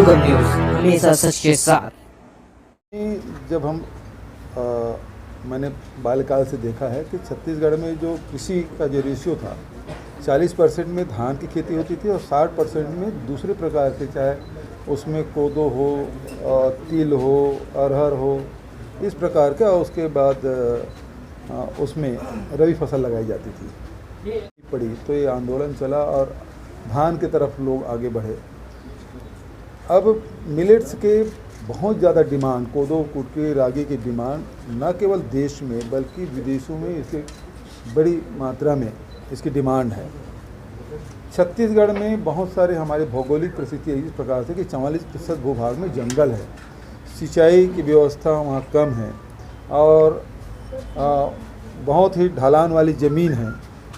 Deogarh news, हमेशा सच के साथ। जब मैंने बाल्यकाल से देखा है कि छत्तीसगढ़ में जो कृषि का जो रेशियो था 40% में धान की खेती होती थी और 60% में दूसरे प्रकार के, चाहे उसमें कोदो हो, तिल हो, अरहर हो, इस प्रकार का। उसके बाद उसमें रबी फसल लगाई जाती थी। पड़ी तो ये आंदोलन चला और धान की तरफ लोग आगे बढ़े। अब मिलेट्स के बहुत ज़्यादा डिमांड, कोदो, कुटकी, रागी की डिमांड न केवल देश में बल्कि विदेशों में इसकी बड़ी मात्रा में इसकी डिमांड है। छत्तीसगढ़ में बहुत सारे हमारे भौगोलिक परिस्थिति इस प्रकार से कि 44% भूभाग में जंगल है, सिंचाई की व्यवस्था वहाँ कम है और बहुत ही ढलान वाली ज़मीन है।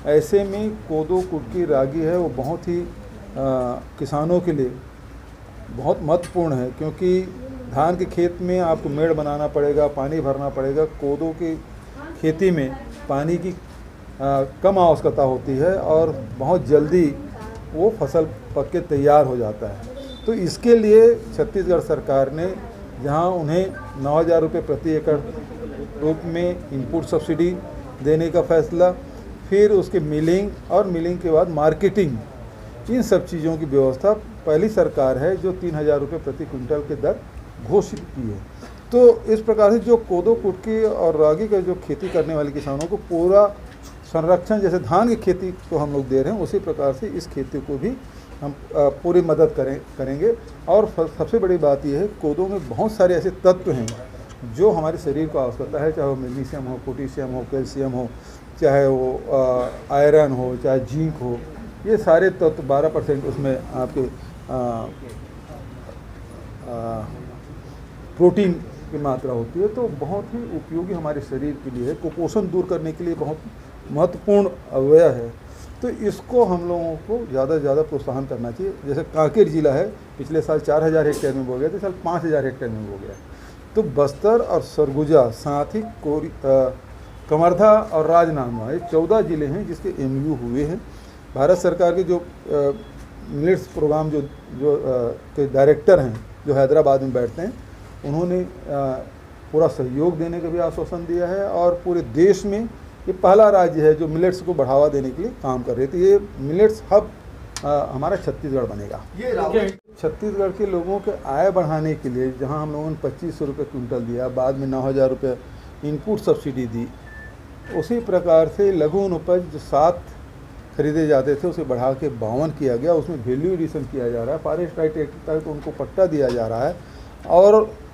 ऐसे में कोदो, कुटकी, रागी है वो बहुत ही किसानों के लिए बहुत महत्वपूर्ण है, क्योंकि धान के खेत में आपको मेड़ बनाना पड़ेगा, पानी भरना पड़ेगा। कोदो की खेती में पानी की कम आवश्यकता होती है और बहुत जल्दी वो फसल पक के तैयार हो जाता है। तो इसके लिए छत्तीसगढ़ सरकार ने जहां उन्हें 9,000 रुपये प्रति एकड़ रूप में इनपुट सब्सिडी देने का फैसला, फिर उसके मिलिंग के बाद मार्केटिंग, इन सब चीज़ों की व्यवस्था पहली सरकार है जो 3,000 रुपये प्रति क्विंटल के दर घोषित की है। तो इस प्रकार से जो कोदो, कुटकी और रागी का जो खेती करने वाले किसानों को पूरा संरक्षण, जैसे धान की खेती को हम लोग दे रहे हैं, उसी प्रकार से इस खेती को भी हम पूरी मदद करेंगे। और सबसे बड़ी बात यह है, कोदो में बहुत सारे ऐसे तत्व हैं जो हमारे शरीर को आवश्यकता है, चाहे वो मैग्नीशियम हो, पोटेशियम हो, कैल्शियम हो, चाहे वो आयरन हो, चाहे जिंक हो, ये सारे तत्व 12% उसमें आपके प्रोटीन की मात्रा होती है। तो बहुत ही उपयोगी हमारे शरीर के लिए है, कुपोषण दूर करने के लिए बहुत महत्वपूर्ण अवयव है। तो इसको हम लोगों को ज़्यादा से ज़्यादा प्रोत्साहन करना चाहिए। जैसे कांकेर जिला है, पिछले साल 4,000 हेक्टेयर में बो गया, तो साल 5,000 हेक्टेयर में बो गया। तो बस्तर और सरगुजा, साथ ही कवर्धा और राजनांदगांव, ये 14 ज़िले हैं जिसके MU हुए हैं। भारत सरकार के जो मिलेट्स प्रोग्राम जो के डायरेक्टर हैं, जो हैदराबाद में बैठते हैं, उन्होंने पूरा सहयोग देने का भी आश्वासन दिया है और पूरे देश में ये पहला राज्य है जो मिलेट्स को बढ़ावा देने के लिए काम कर रहे थे। ये मिलेट्स हब हमारा छत्तीसगढ़ बनेगा। ये छत्तीसगढ़ के लोगों के आय बढ़ाने के लिए, जहां हम लोगों ने 2,500 रुपये क्विंटल दिया, बाद में 9,000 रुपये इनपुट सब्सिडी दी, उसी प्रकार से लघु उपज जो 7 खरीदे जाते थे उसे बढ़ा के 52 किया गया। उसमें वैल्यू एडिशन किया जा रहा है, फॉरेस्ट राइट एक्ट के तहत उनको पट्टा दिया जा रहा है। और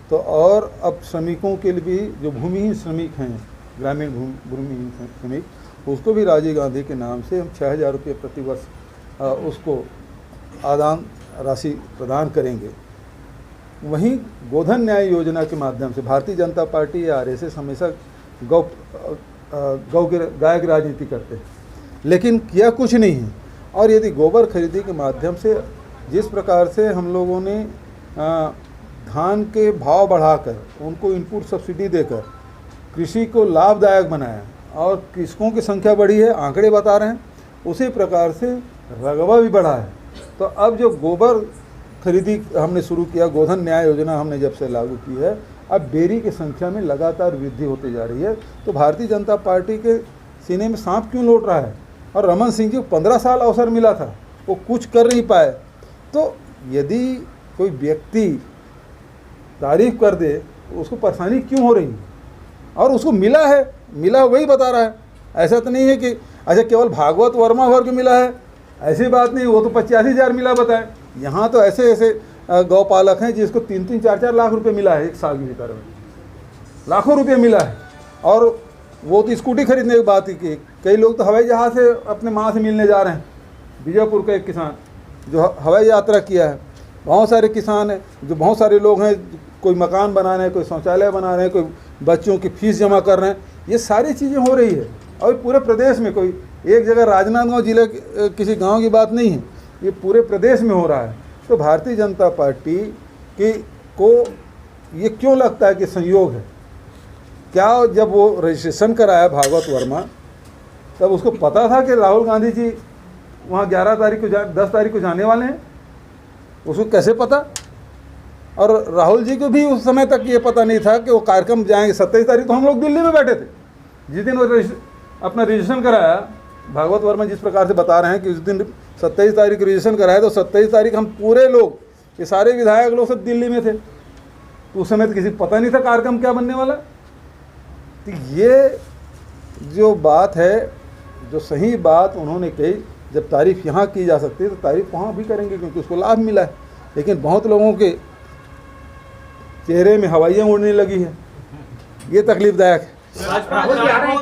अब श्रमिकों के लिए भी, जो भूमिहीन श्रमिक हैं, ग्रामीण भूमिहीन श्रमिक, उसको भी राजीव गांधी के नाम से हम 6,000 रुपये प्रति वर्ष उसको आदान राशि प्रदान करेंगे। वहीं गोधन न्याय योजना के माध्यम से भारतीय जनता पार्टी या RSS हमेशा गाय की राजनीति करते हैं, लेकिन किया कुछ नहीं है। और यदि गोबर खरीदी के माध्यम से जिस प्रकार से हम लोगों ने धान के भाव बढ़ाकर उनको इनपुट सब्सिडी देकर कृषि को लाभदायक बनाया और कृषकों की संख्या बढ़ी है, आंकड़े बता रहे हैं, उसी प्रकार से रकबा भी बढ़ा है। तो अब जो गोबर खरीदी हमने शुरू किया, गोधन न्याय योजना हमने जब से लागू की है, अब डेयरी की संख्या में लगातार वृद्धि होती जा रही है। तो भारतीय जनता पार्टी के सीने में सांप क्यों लौट रहा है? और रमन सिंह जी को 15 साल अवसर मिला था, वो कुछ कर नहीं पाए। तो यदि कोई व्यक्ति तारीफ कर दे तो उसको परेशानी क्यों हो रही है? और उसको मिला वही बता रहा है। ऐसा तो नहीं है कि अच्छा केवल भागवत वर्मा भर को मिला है, ऐसी बात नहीं। वो तो 85,000 मिला बताए। यहाँ तो ऐसे गौपालक हैं जिसको 3-3, 4-4 लाख रुपए मिला है एक साल के भीतर में, लाखों रुपये मिला है। और वो तो स्कूटी खरीदने की बात ही की। कई लोग तो हवाई जहाज़ से अपने माँ से मिलने जा रहे हैं। बीजापुर का एक किसान जो हवाई यात्रा किया है, बहुत सारे किसान हैं, जो बहुत सारे लोग हैं, कोई मकान बना रहे हैं, कोई शौचालय बना रहे हैं, कोई बच्चों की फीस जमा कर रहे हैं। ये सारी चीज़ें हो रही है और पूरे प्रदेश में, कोई एक जगह राजनांदगांव जिले किसी गांव की बात नहीं है, ये पूरे प्रदेश में हो रहा है। तो भारतीय जनता पार्टी को ये क्यों लगता है कि संयोग है? क्या जब वो रजिस्ट्रेशन कराया भागवत वर्मा, तब उसको पता था कि राहुल गांधी जी वहाँ 11 तारीख को 10 तारीख को जाने वाले हैं? उसको कैसे पता? और राहुल जी को भी उस समय तक ये पता नहीं था कि वो कार्यक्रम जाएंगे। 27 तारीख को हम लोग दिल्ली में बैठे थे, जिस दिन वो अपना रजिस्ट्रेशन कराया, भागवत वर्मा जिस प्रकार से बता रहे हैं कि उस दिन 27 तारीख रजिस्ट्रेशन कराया, तो 27 तारीख हम पूरे लोग, ये सारे विधायक लोग सब दिल्ली में थे। तो उस समय तो किसी को पता नहीं था कार्यक्रम क्या बनने वाला। तो ये जो बात है, जो सही बात उन्होंने कही, जब तारीफ यहाँ की जा सकती है तो तारीफ वहाँ भी करेंगे, क्योंकि उसको लाभ मिला है। लेकिन बहुत लोगों के चेहरे में हवाइयाँ उड़ने लगी है, ये तकलीफदायक है।